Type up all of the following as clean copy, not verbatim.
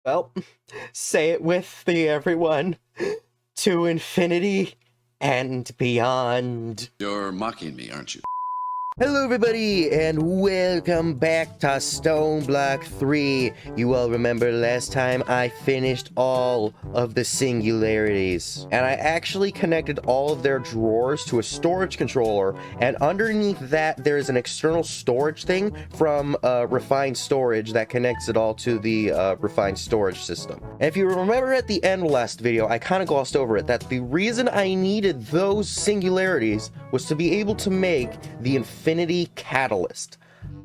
Well, say it with me, everyone. To infinity and beyond. You're mocking me, aren't you? Hello everybody, and welcome back to Stoneblock 3. You all remember last time I finished all of the singularities. And I actually connected all of their drawers to a storage controller, and underneath that there is an external storage thing from Refined Storage that connects it all to the Refined Storage system. And if you remember at the end of last video, I kind of glossed over it, that the reason I needed those singularities was to be able to make the infinity catalyst.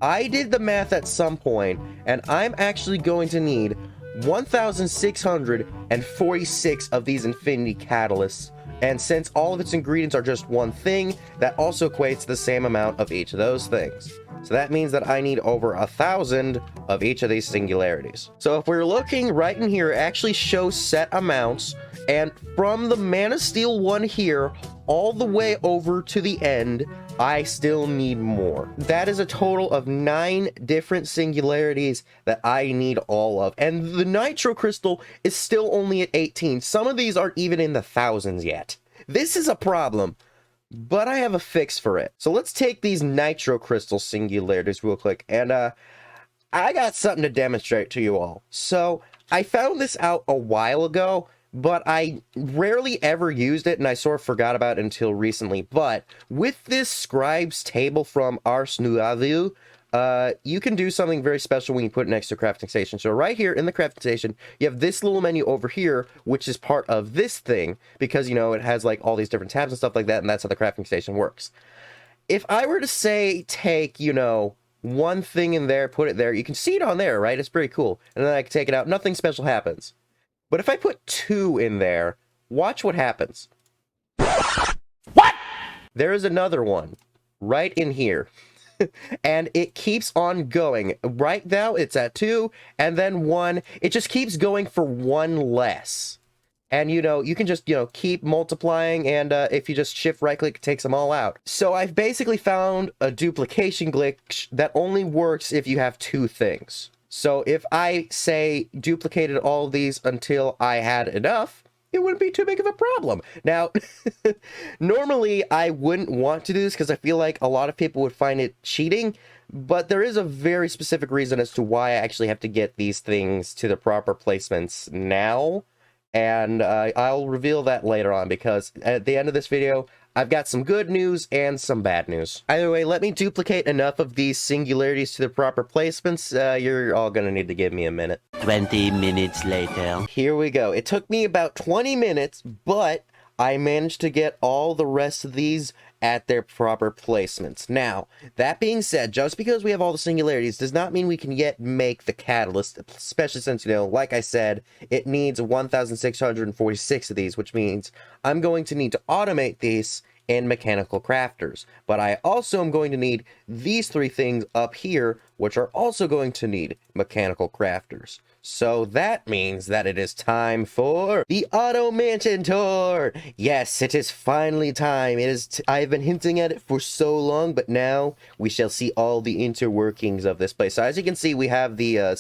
I did the math at some point, and I'm actually going to need 1,646 of these infinity catalysts, and since all of its ingredients are just one thing, that also equates to the same amount of each of those things. So that means that I need over 1,000 of each of these singularities. So if we're looking right in here, it actually shows set amounts, and from the Man of Steel one here all the way over to the end, I still need more. That is a total of 9 different singularities that I need all of. And the nitro crystal is still only at 18. Some of these aren't even in the thousands yet. This is a problem, but I have a fix for it. So let's take these nitro crystal singularities real quick. And I got something to demonstrate to you all. So I found this out a while ago, but I rarely ever used it, and I sort of forgot about it until recently. But with this scribe's table from Ars Nouveau, you can do something very special when you put it next to a crafting station. So right here in the crafting station, you have this little menu over here, which is part of this thing, because, you know, it has like all these different tabs and stuff like that, and that's how the crafting station works. If I were to say, take, you know, one thing in there, put it there, you can see it on there, right? It's pretty cool. And then I can take it out, nothing special happens. But if I put 2 in there, watch what happens. What? There is another one right in here. And it keeps on going. Right now, it's at 2, and then 1. It just keeps going for 1 less. And, you know, you can just, you know, keep multiplying, and if you just shift right-click, it takes them all out. So I've basically found a duplication glitch that only works if you have 2 things. So if I, say, duplicated all of these until I had enough, it wouldn't be too big of a problem. Now, normally I wouldn't want to do this because I feel like a lot of people would find it cheating, but there is a very specific reason as to why I actually have to get these things to the proper placements now, and I'll reveal that later on, because at the end of this video, I've got some good news and some bad news. Either way, let me duplicate enough of these singularities to the proper placements. You're all gonna need to give me a minute. 20 minutes later. Here we go. It took me about 20 minutes, but I managed to get all the rest of these at their proper placements. Now, that being said, just because we have all the singularities does not mean we can yet make the catalyst, especially since, you know, like I said, it needs 1,646 of these, which means I'm going to need to automate these in mechanical crafters. But I also am going to need these 3 things up here, which are also going to need mechanical crafters. So that means that it is time for the Auto Mansion Tour! Yes, it is finally time. It is. I've been hinting at it for so long, but now we shall see all the interworkings of this place. So as you can see, we have the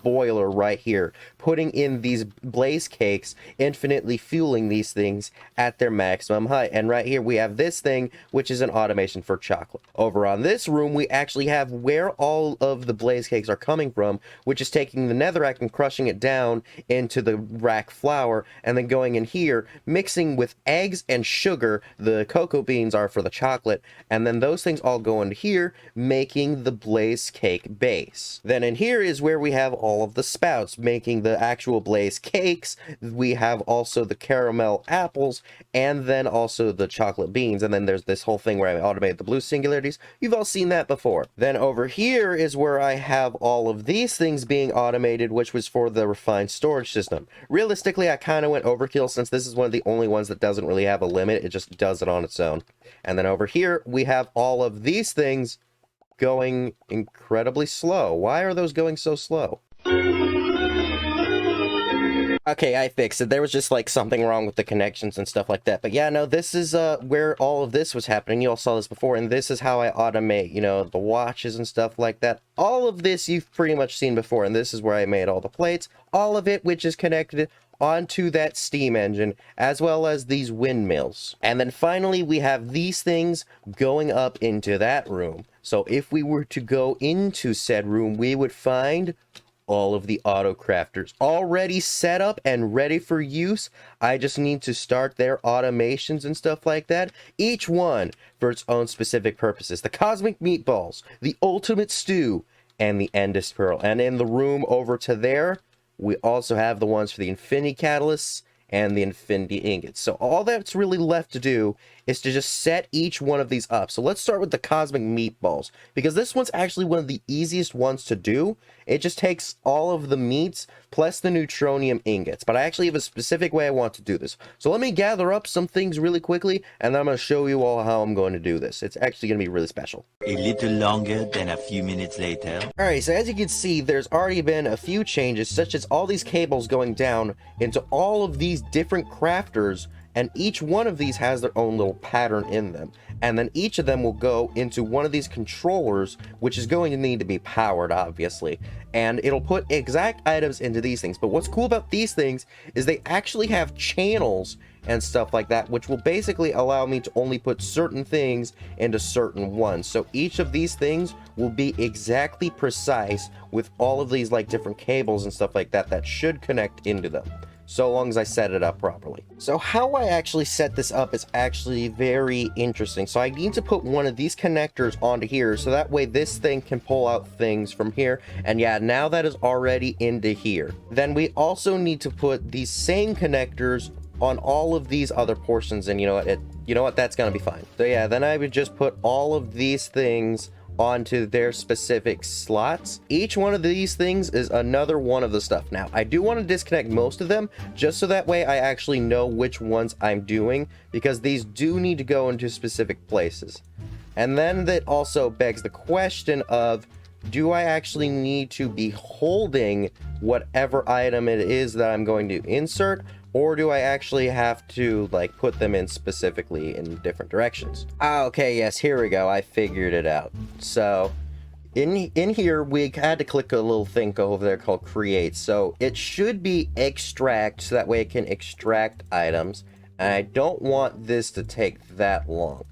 boiler right here, putting in these blaze cakes, infinitely fueling these things at their maximum height. And right here we have this thing, which is an automation for chocolate. Over on this room, we actually have where all of the blaze cakes are coming from, which is taking the netherrack and crushing it down into the rack flour, and then going in here, mixing with eggs and sugar. The cocoa beans are for the chocolate, and then those things all go into here, making the blaze cake base. Then in here is where we have all of the spouts, making the actual blaze cakes. We have also the caramel apples, and then also the chocolate beans, and then there's this whole thing where I automated the blue singularities. You've all seen that before. Then over here is where I have all of these things being automated, which was for the refined storage system. Realistically, I kind of went overkill since this is one of the only ones that doesn't really have a limit. It just does it on its own. And then over here, we have all of these things going incredibly slow. Why are those going so slow? Okay, I fixed it. There was just like something wrong with the connections and stuff like that. But yeah, no, this is where all of this was happening. You all saw this before, and this is how I automate, you know, the watches and stuff like that. All of this you've pretty much seen before, and this is where I made all the plates. All of it which is connected onto that steam engine, as well as these windmills. And then finally we have these things going up into that room. So if we were to go into said room, we would find all of the auto crafters already set up and ready for use. I just need to start their automations and stuff like that, each one for its own specific purposes. The cosmic meatballs, the ultimate stew, and the endless pearl. And in the room over to there, we also have the ones for the infinity catalysts and the infinity ingots. So all that's really left to do is to just set each one of these up. So let's start with the cosmic meatballs, because this one's actually one of the easiest ones to do. It just takes all of the meats plus the neutronium ingots, but I actually have a specific way I want to do this. So let me gather up some things really quickly, and then I'm going to show you all how I'm going to do this. It's actually going to be really special. A little longer than a few minutes later. Alright, so as you can see, there's already been a few changes, such as all these cables going down into all of these different crafters, and each one of these has their own little pattern in them. And then each of them will go into one of these controllers, which is going to need to be powered, obviously. And it'll put exact items into these things. But what's cool about these things is they actually have channels and stuff like that, which will basically allow me to only put certain things into certain ones. So each of these things will be exactly precise with all of these like different cables and stuff like that that should connect into them, so long as I set it up properly. So how I actually set this up is actually very interesting. So I need to put one of these connectors onto here, so that way this thing can pull out things from here. And yeah, now that is already into here. Then we also need to put these same connectors on all of these other portions, and you know what, that's gonna be fine. So yeah, then I would just put all of these things onto their specific slots. Each one of these things is another one of the stuff. Now, I do want to disconnect most of them, just so that way I actually know which ones I'm doing, because these do need to go into specific places. And then that also begs the question of, do I actually need to be holding whatever item it is that I'm going to insert, or do I actually have to like put them in specifically in different directions? Okay, yes, here we go. I figured it out. So in here we had to click a little thing over there called create. So it should be extract, so that way it can extract items. And I don't want this to take that long.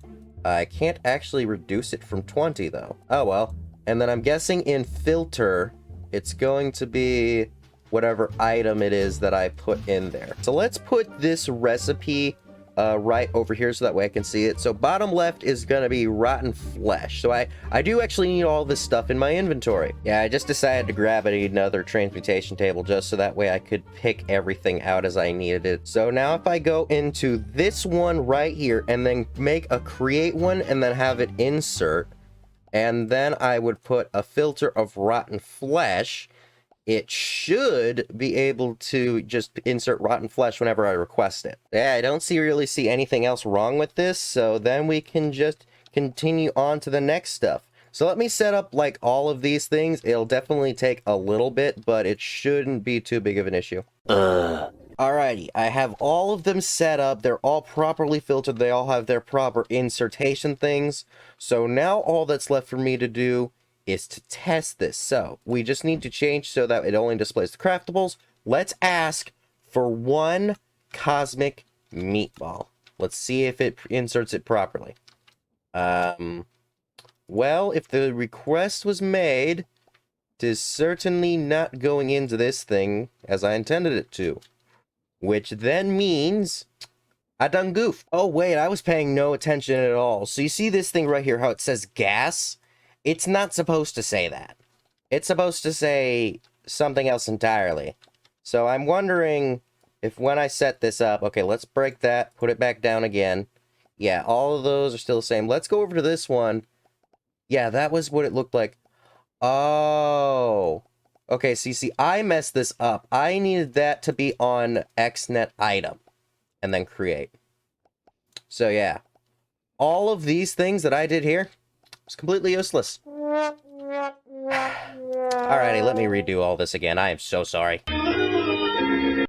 I can't actually reduce it from 20 though. Oh well. And then I'm guessing in filter, it's going to be whatever item it is that I put in there. So let's put this recipe right over here so that way I can see it. So bottom left is going to be rotten flesh. So I do actually need all this stuff in my inventory. Yeah, I just decided to grab another transmutation table just so that way I could pick everything out as I needed it. So now if I go into this one right here and then make a create one and then have it insert, and then I would put a filter of rotten flesh, it should be able to just insert rotten flesh whenever I request it. Yeah, I don't really see anything else wrong with this, so then we can just continue on to the next stuff. So let me set up like all of these things. It'll definitely take a little bit, but it shouldn't be too big of an issue. Alrighty, I have all of them set up. They're all properly filtered. They all have their proper insertion things. So now all that's left for me to do is to test this. So we just need to change so that it only displays the craftables. Let's ask for one cosmic meatball. Let's see if it inserts it properly. Well, if the request was made, it is certainly not going into this thing as I intended it to. Which then means I done goofed. Oh wait, I was paying no attention at all. So you see this thing right here, how it says gas? It's not supposed to say that. It's supposed to say something else entirely. So I'm wondering if when I set this up, okay, let's break that, put it back down again. Yeah, all of those are still the same. Let's go over to this one. Yeah, that was what it looked like. Oh. Okay, so you see, I messed this up. I needed that to be on XNet item and then create. So yeah, all of these things that I did here was completely useless. Alrighty, let me redo all this again. I am so sorry.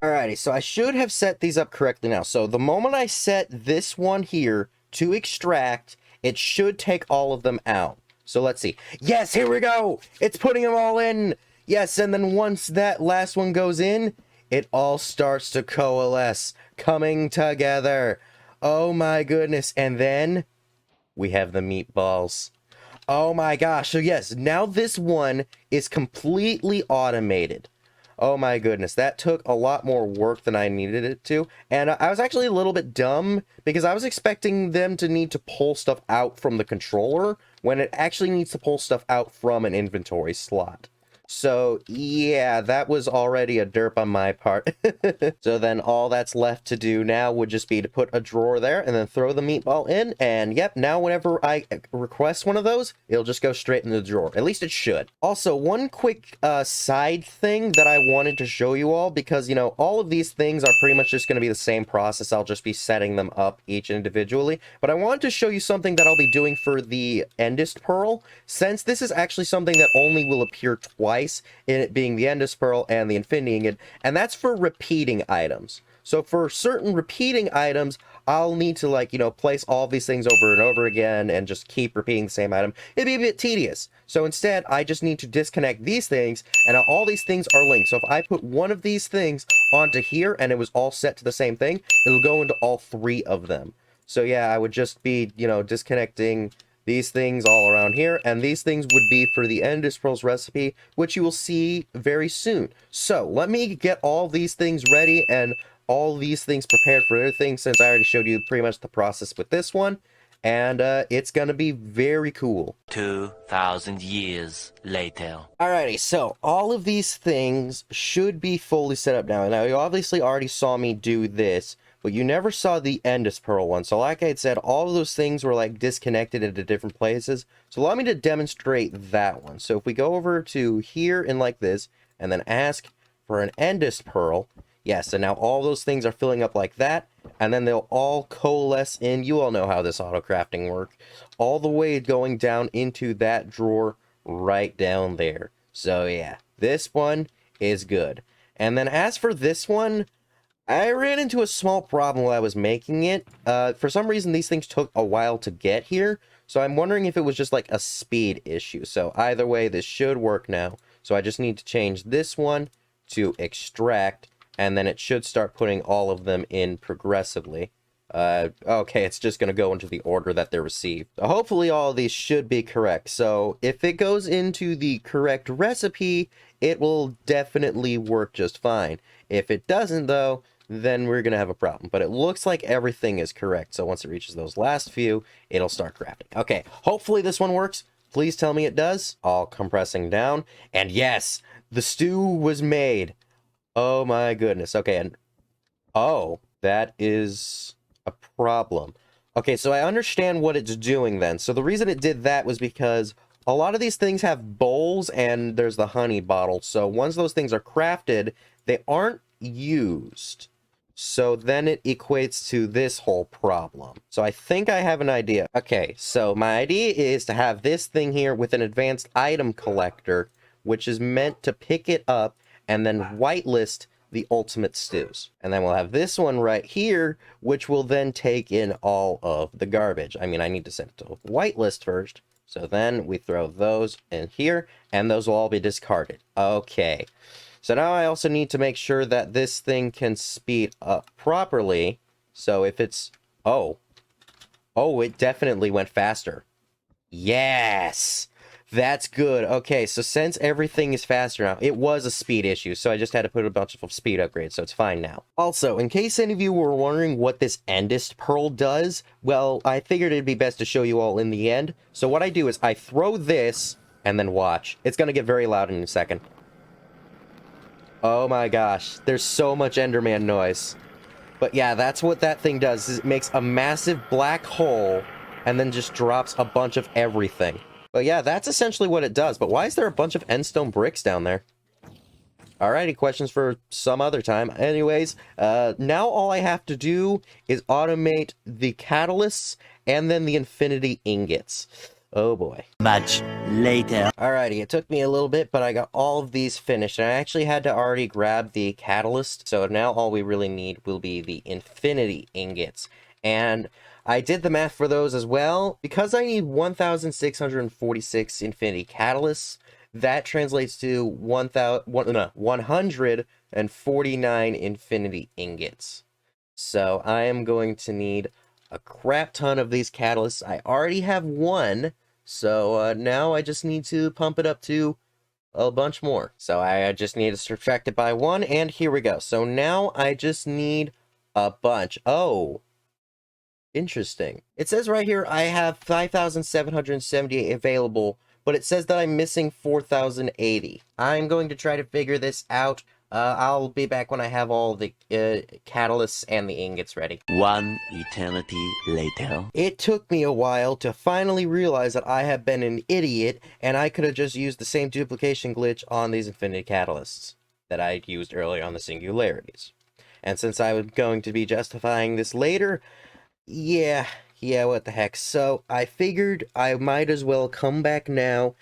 Alrighty, so I should have set these up correctly now. So the moment I set this one here to extract, it should take all of them out. So let's see. Yes, here we go! It's putting them all in! Yes, and then once that last one goes in, it all starts to coalesce, coming together. Oh my goodness, and then we have the meatballs. Oh my gosh, so yes, now this one is completely automated. Oh my goodness, that took a lot more work than I needed it to. And I was actually a little bit dumb because I was expecting them to need to pull stuff out from the controller when it actually needs to pull stuff out from an inventory slot. So yeah, that was already a derp on my part. So then all that's left to do now would just be to put a drawer there and then throw the meatball in. And yep, now whenever I request one of those, it'll just go straight in the drawer. At least it should. Also, one quick side thing that I wanted to show you all, because, you know, all of these things are pretty much just going to be the same process. I'll just be setting them up each individually. But I wanted to show you something that I'll be doing for the Endest Pearl, since this is actually something that only will appear twice, in it being the Endest Pearl and the Infinity Ingot, and that's for repeating items. So for certain repeating items, I'll need to, like, you know, place all these things over and over again and just keep repeating the same item. It'd be a bit tedious. So instead, I just need to disconnect these things, and now all these things are linked. So if I put one of these things onto here and it was all set to the same thing, it'll go into all three of them. So yeah, I would just be, you know, disconnecting these things all around here, and these things would be for the Endest Pearl's recipe, which you will see very soon. So let me get all these things ready and all these things prepared for their things, since I already showed you pretty much the process with this one, and it's gonna be very cool. 2,000 years later. Alrighty, so all of these things should be fully set up now. Now, you obviously already saw me do this, but you never saw the Endest Pearl one. So like I had said, all of those things were like disconnected into different places. So allow me to demonstrate that one. So if we go over to here and like this, and then ask for an Endest Pearl, yes, and now all those things are filling up like that, and then they'll all coalesce in, you all know how this auto crafting works, all the way going down into that drawer right down there. So yeah, this one is good. And then as for this one, I ran into a small problem while I was making it. For some reason, these things took a while to get here, so I'm wondering if it was just like a speed issue. So either way, this should work now. So I just need to change this one to extract, and then it should start putting all of them in progressively. Okay, it's just going to go into the order that they're received. Hopefully all of these should be correct. So if it goes into the correct recipe, it will definitely work just fine. If it doesn't, though, then we're going to have a problem. But it looks like everything is correct. So once it reaches those last few, it'll start crafting. Okay, hopefully this one works. Please tell me it does. All compressing down. And yes, the stew was made. Oh my goodness. Okay, and oh, that is a problem. Okay, so I understand what it's doing then. So the reason it did that was because a lot of these things have bowls and there's the honey bottle. So once those things are crafted, they aren't used. So then it equates to this whole problem. So I think I have an idea. Okay, so my idea is to have this thing here with an advanced item collector, which is meant to pick it up and then whitelist the ultimate stews. And then we'll have this one right here, which will then take in all of the garbage. I mean, I need to set it to whitelist first. So then we throw those in here, and those will all be discarded. Okay. So now I also need to make sure that this thing can speed up properly. So if it's... Oh, it definitely went faster. Yes! That's good. Okay, so since everything is faster now, it was a speed issue, so I just had to put a bunch of speed upgrades, so it's fine now. Also, in case any of you were wondering what this Endest Pearl does, well, I figured it'd be best to show you all in the end. So what I do is I throw this, and then watch. It's gonna get very loud in a second. Oh my gosh, there's so much Enderman noise. But yeah, that's what that thing does, is it makes a massive black hole and then just drops a bunch of everything. But yeah, that's essentially what it does. But why is there a bunch of endstone bricks down there? Alrighty, questions for some other time. Anyways, now all I have to do is automate the catalysts and then the infinity ingots. Oh boy. Much later. Alrighty, it took me a little bit, but I got all of these finished, and I actually had to already grab the catalyst, so now all we really need will be the infinity ingots. And I did the math for those as well. Because I need 1,646 infinity catalysts, that translates to 149 infinity ingots. So I am going to need a crap ton of these catalysts. I already have one, so now I just need to pump it up to a bunch more. So I just need to subtract it by one, and here we go. So now I just need a bunch. Oh, interesting. It says right here I have 5,778 available, but it says that I'm missing 4,080. I'm going to try to figure this out. I'll be back when I have all the catalysts and the ingots ready. One eternity later. It took me a while to finally realize that I have been an idiot, and I could have just used the same duplication glitch on these infinity catalysts that I used earlier on the singularities. And since I was going to be justifying this later, yeah, what the heck. So I figured I might as well come back now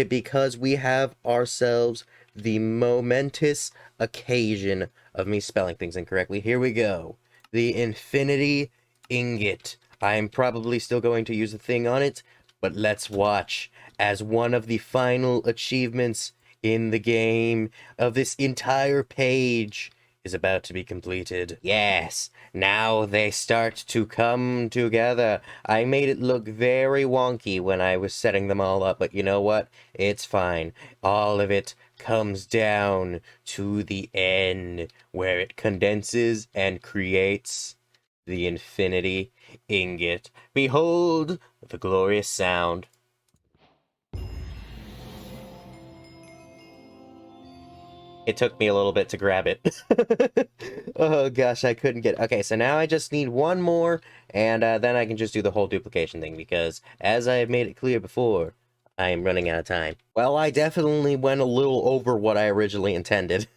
because we have ourselves the momentous occasion of me spelling things incorrectly. Here we go. The infinity ingot. I'm probably still going to use a thing on it, but let's watch as one of the final achievements in the game of this entire page is about to be completed. Yes, now they start to come together. I made it look very wonky when I was setting them all up, but you know what? It's fine. All of it comes down to the end, where it condenses and creates the infinity ingot. Behold the glorious sound. It took me a little bit to grab it. Oh gosh, I couldn't get it. Okay, so now I just need one more, and then I can just do the whole duplication thing, because as I have made it clear before, I am running out of time. Well, I definitely went a little over what I originally intended.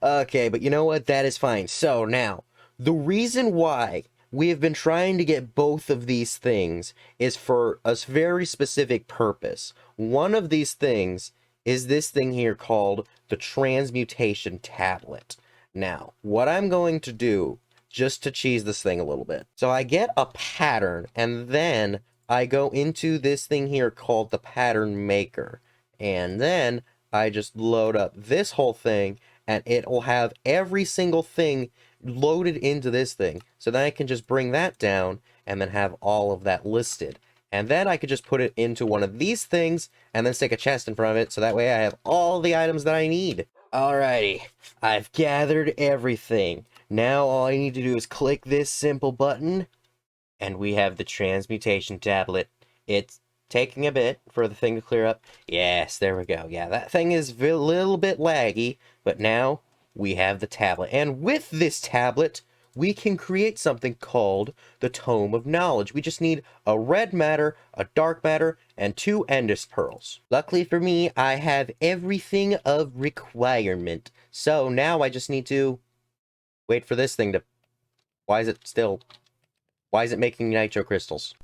Okay, but you know what? That is fine. So now, the reason why we have been trying to get both of these things is for a very specific purpose. One of these things is this thing here called the transmutation tablet. Now, what I'm going to do, just to cheese this thing a little bit. So I get a pattern, and then I go into this thing here called the pattern maker. And then I just load up this whole thing, and it will have every single thing loaded into this thing. So then I can just bring that down, and then have all of that listed. And then I could just put it into one of these things, and then stick a chest in front of it, so that way I have all the items that I need. Alrighty, I've gathered everything. Now all I need to do is click this simple button, and we have the transmutation tablet. It's taking a bit for the thing to clear up. Yes, there we go. Yeah, that thing is a little bit laggy, but now we have the tablet. And with this tablet, we can create something called the Tome of Knowledge. We just need a red matter, a dark matter, and 2 Endus Pearls. Luckily for me, I have everything of requirement. So now I just need to wait for this thing to... Why is it making nitro crystals?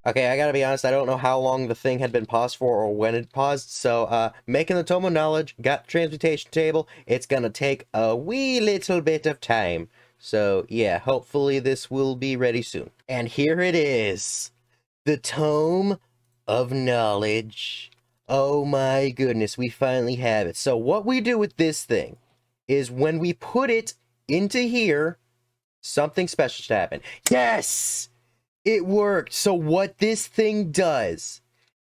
Okay, I gotta be honest, I don't know how long the thing had been paused for or when it paused, so, making the Tome of Knowledge, got the transmutation table, it's gonna take a wee little bit of time. So, yeah, hopefully this will be ready soon. And here it is! The Tome of Knowledge. Oh my goodness, we finally have it. So what we do with this thing is when we put it into here, something special should happen. Yes! It worked. So what this thing does,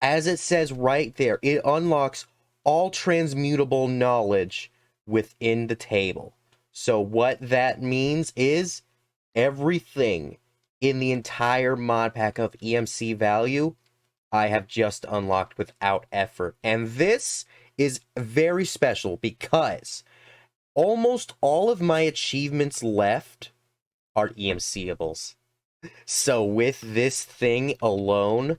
as it says right there, it unlocks all transmutable knowledge within the table. So what that means is everything in the entire mod pack of EMC value, I have just unlocked without effort. And this is very special because almost all of my achievements left are EMCables. So with this thing alone,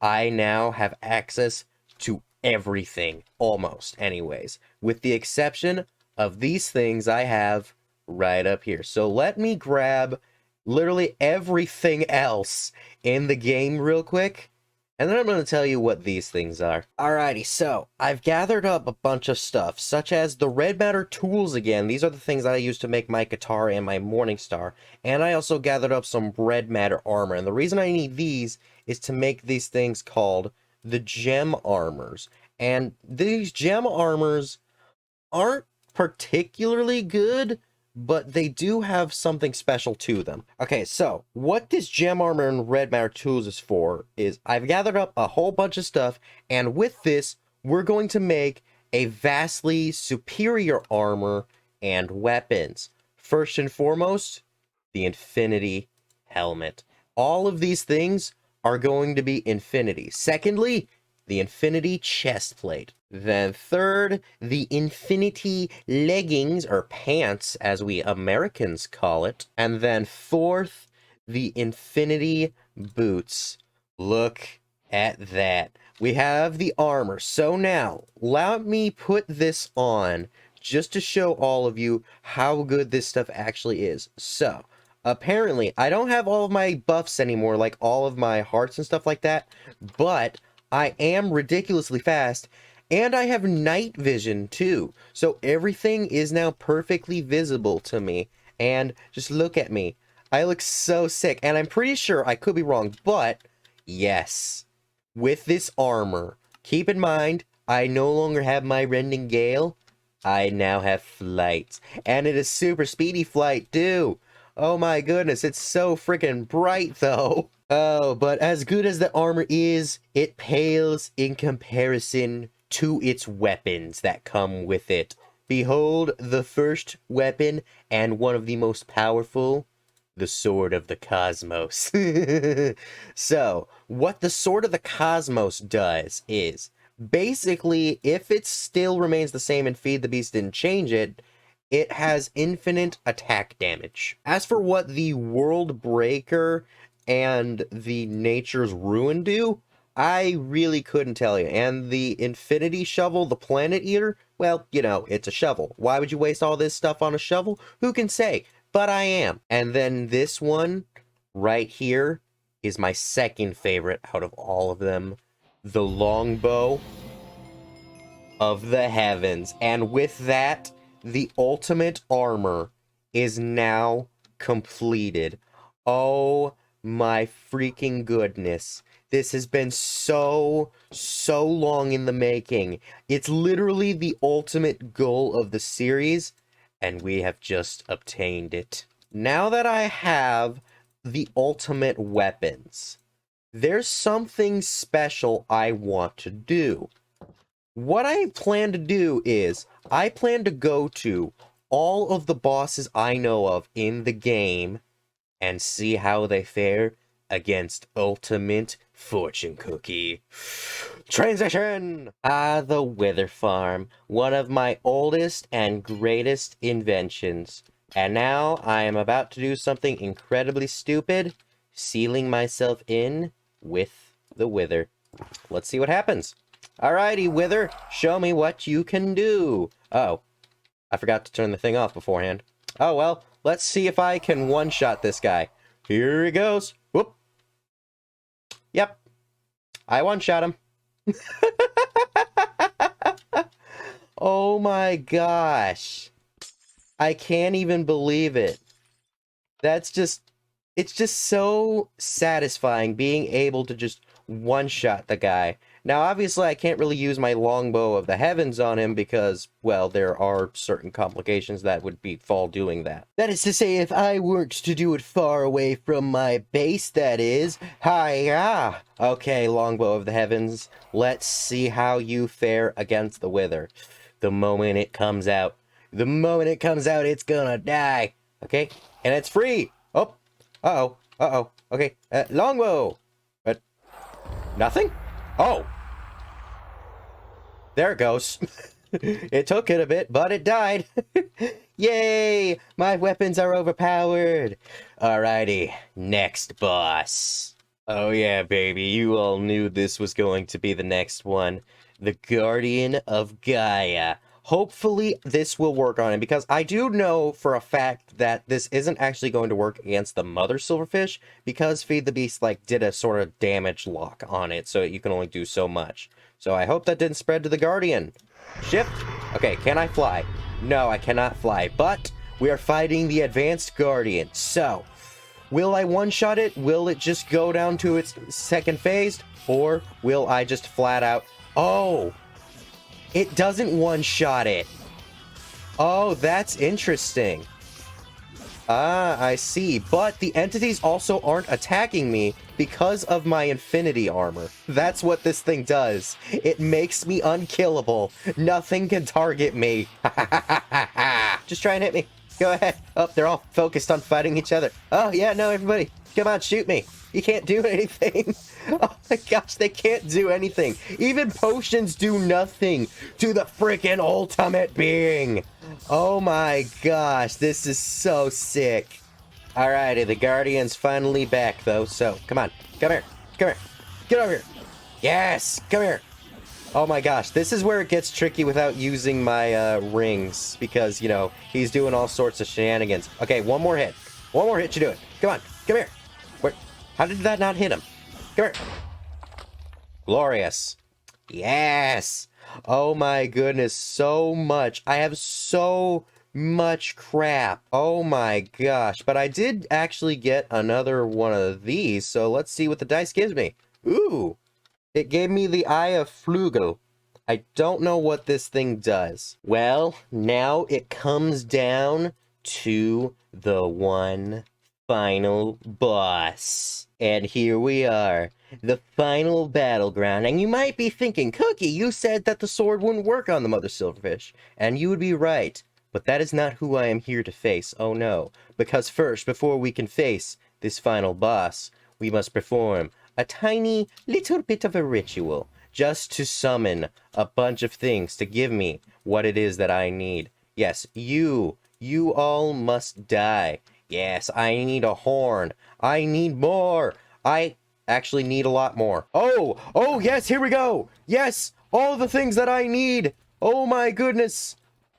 I now have access to everything, almost anyways, with the exception of these things I have right up here. So let me grab literally everything else in the game real quick. And then I'm going to tell you what these things are. Alrighty, so I've gathered up a bunch of stuff, such as the red matter tools again. These are the things that I use to make my guitar and my Morning Star. And I also gathered up some red matter armor. And the reason I need these is to make these things called the gem armors. And these gem armors aren't particularly good, but they do have something special to them. Okay, so what this gem armor and red matter tools is for is I've gathered up a whole bunch of stuff, and with this, we're going to make a vastly superior armor and weapons. First and foremost, the Infinity Helmet. All of these things are going to be Infinity. Secondly, the Infinity Chestplate. Then third, the Infinity Leggings, or pants, as we Americans call it. And then fourth, the Infinity Boots. Look at that. We have the armor. So now, let me put this on just to show all of you how good this stuff actually is. So, apparently, I don't have all of my buffs anymore, like all of my hearts and stuff like that, but I am ridiculously fast, and I have night vision too. So everything is now perfectly visible to me. And just look at me. I look so sick, and I'm pretty sure, I could be wrong, but yes, with this armor, keep in mind, I no longer have my rending gale. I now have flight, and it is super speedy flight too. Oh my goodness, it's so freaking bright though. Oh, but as good as the armor is, it pales in comparison to its weapons that come with it. Behold the first weapon, and one of the most powerful, the Sword of the Cosmos. So, what the Sword of the Cosmos does is, basically, if it still remains the same and Feed the Beast didn't change it, it has infinite attack damage. As for what the World Breaker and the Nature's Ruin do, I really couldn't tell you. And the Infinity Shovel, the Planet Eater, well, you know, it's a shovel. Why would you waste all this stuff on a shovel? Who can say? But I am. And then this one right here is my second favorite out of all of them. The Longbow of the Heavens. And with that, the ultimate armor is now completed. Oh my freaking goodness. This has been so long in the making. It's literally the ultimate goal of the series, and we have just obtained it. Now that I have the ultimate weapons, there's something special I want to do. What I plan to do is, I plan to go to all of the bosses I know of in the game and see how they fare against Ultimate Fortune Cookie. Transition! The Wither Farm, one of my oldest and greatest inventions. And now I am about to do something incredibly stupid, sealing myself in with the Wither. Let's see what happens. Alrighty, Wither, show me what you can do. Oh, I forgot to turn the thing off beforehand. Oh well, let's see if I can one-shot this guy. Here he goes. Whoop. Yep, I one-shot him. Oh my gosh. I can't even believe it. That's just, it's just so satisfying being able to just one-shot the guy. Now, obviously, I can't really use my longbow of the heavens on him because, well, there are certain complications that would befall doing that. That is to say, if I weren't to do it far away from my base, that is. Hi-ya! Okay, longbow of the heavens, let's see how you fare against the Wither. The moment it comes out, it's gonna die. Okay, and it's free. Oh, uh-oh. Okay, longbow. But nothing? Oh. There it goes. It took it a bit, but it died. Yay! My weapons are overpowered. Alrighty, next boss. Oh yeah, baby, you all knew this was going to be the next one. The Guardian of Gaia. Hopefully this will work on it, because I do know for a fact that this isn't actually going to work against the mother silverfish, because Feed the Beast like did a sort of damage lock on it, so you can only do so much. So I hope that didn't spread to the Guardian. Shift. Okay, can I fly? No, I cannot fly, but we are fighting the advanced Guardian. So, will I one-shot it? Will it just go down to its second phase? Or will I just flat out... Oh! It doesn't one-shot it. Oh, that's interesting. Ah, I see. But the entities also aren't attacking me because of my infinity armor. That's what this thing does. It makes me unkillable. Nothing can target me. Just try and hit me. Go ahead. Oh, they're all focused on fighting each other. Oh, yeah, no, everybody. Come on, shoot me. You can't do anything. Oh my gosh, they can't do anything. Even potions do nothing to the freaking ultimate being. Oh my gosh, this is so sick. Alrighty, the Guardian's finally back though, so come on. Come here. Come here. Get over here. Yes, come here. Oh my gosh, this is where it gets tricky without using my rings, because, you know, he's doing all sorts of shenanigans. Okay, one more hit. One more hit, you do it. Come on, come here. Where, how did that not hit him? Come here. Glorious. Yes. Oh my goodness, so much. I have so much crap. Oh my gosh. But I did actually get another one of these, so let's see what the dice gives me. Ooh. It gave me the Eye of Flugel. I don't know what this thing does. Well, now it comes down to the one final boss. And here we are, the final battleground. And you might be thinking, Cookie, you said that the sword wouldn't work on the mother silverfish. And you would be right. But that is not who I am here to face, oh no. Because first, before we can face this final boss, we must perform a tiny little bit of a ritual, just to summon a bunch of things to give me what it is that I need. Yes, you all must die. Yes, I need a horn. I need more. I actually need a lot more. Oh, yes, here we go. Yes, all the things that I need. Oh my goodness.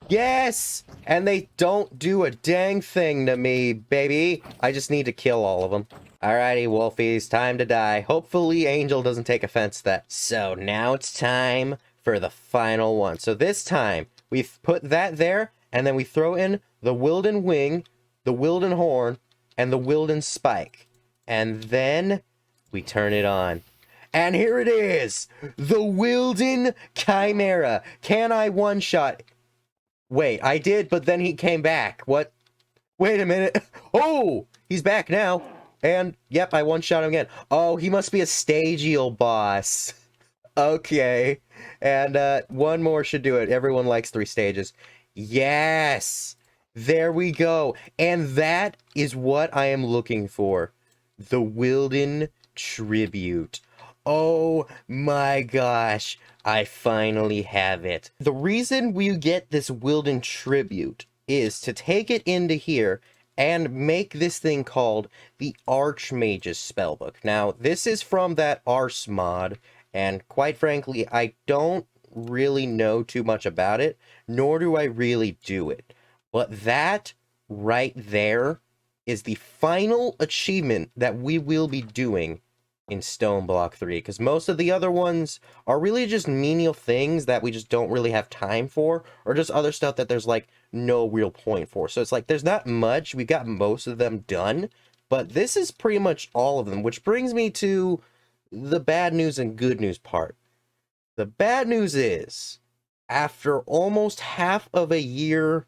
Yes, and they don't do a dang thing to me, baby. I just need to kill all of them. Alrighty, Wolfies, time to die. Hopefully Angel doesn't take offense to that. So now it's time for the final one. So this time, we've put that there, and then we throw in the Wilden Wing, the Wilden Horn, and the Wilden Spike. And then we turn it on. And here it is! The Wilden Chimera! Can I one-shot? Wait, I did, but then he came back. What? Wait a minute. Oh! He's back now. And, yep, I one-shot him again. Oh, he must be a stagial boss. Okay. And, one more should do it. Everyone likes 3 stages. Yes! There we go. And that is what I am looking for. The Wilden Tribute. Oh my gosh. I finally have it. The reason we get this Wilden Tribute is to take it into here and make this thing called the Archmage's Spellbook. Now, this is from that Ars mod, and quite frankly, I don't really know too much about it, nor do I really do it. But that right there is the final achievement that we will be doing in Stoneblock 3, because most of the other ones are really just menial things that we just don't really have time for, or just other stuff that there's like no real point for. So it's like there's not much. We got most of them done, but this is pretty much all of them, which brings me to the bad news and good news part. The bad news is, after almost half of a year,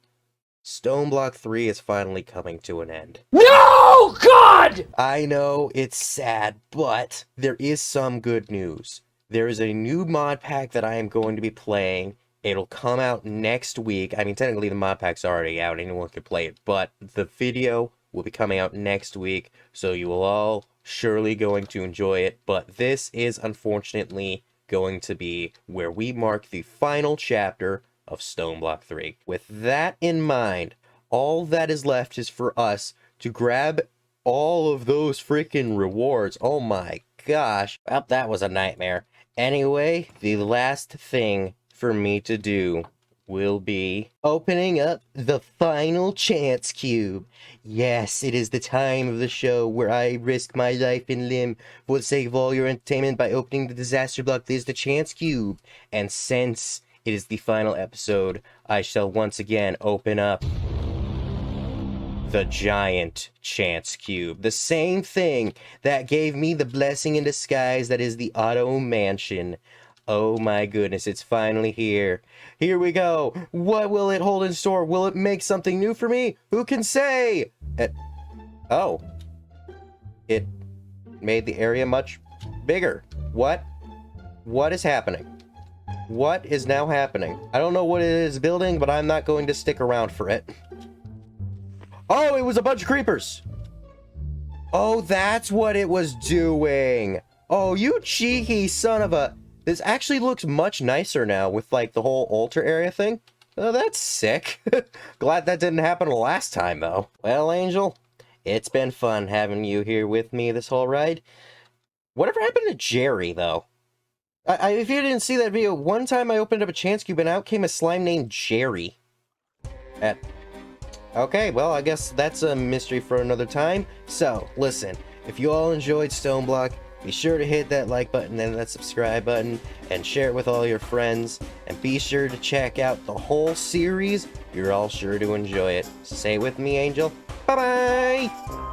Stoneblock 3 is finally coming to an end. No, God! I know, it's sad, but there is some good news. There is a new mod pack that I am going to be playing. It'll come out next week. I mean, technically the mod pack's already out, anyone can play it, but the video will be coming out next week, so you will all surely going to enjoy it. But this is unfortunately going to be where we mark the final chapter of Stoneblock 3. With that in mind, all that is left is for us to grab all of those freaking rewards. Oh my gosh. Well, that was a nightmare. Anyway, the last thing for me to do will be opening up the final chance cube. Yes, it is the time of the show where I risk my life and limb for the sake of all your entertainment by opening the disaster block that is the chance cube. And since it is the final episode, I shall once again open up the giant chance cube. The same thing that gave me the blessing in disguise that is the auto mansion. Oh my goodness, it's finally here. Here we go. What will it hold in store? Will it make something new for me? Who can say? Oh. It made the area much bigger. What? What is happening? What is now happening? I don't know what it is building, but I'm not going to stick around for it. Oh, it was a bunch of creepers. Oh, that's what it was doing. Oh, you cheeky son of a... This actually looks much nicer now with, like, the whole altar area thing. Oh, that's sick. Glad that didn't happen last time, though. Well, Angel, it's been fun having you here with me this whole ride. Whatever happened to Jerry, though? If you didn't see that video, one time I opened up a chance cube and out came a slime named Jerry. Okay, well, I guess that's a mystery for another time. So, listen, if you all enjoyed Stoneblock, be sure to hit that like button and that subscribe button and share it with all your friends. And be sure to check out the whole series. You're all sure to enjoy it. Say it with me, Angel. Bye-bye!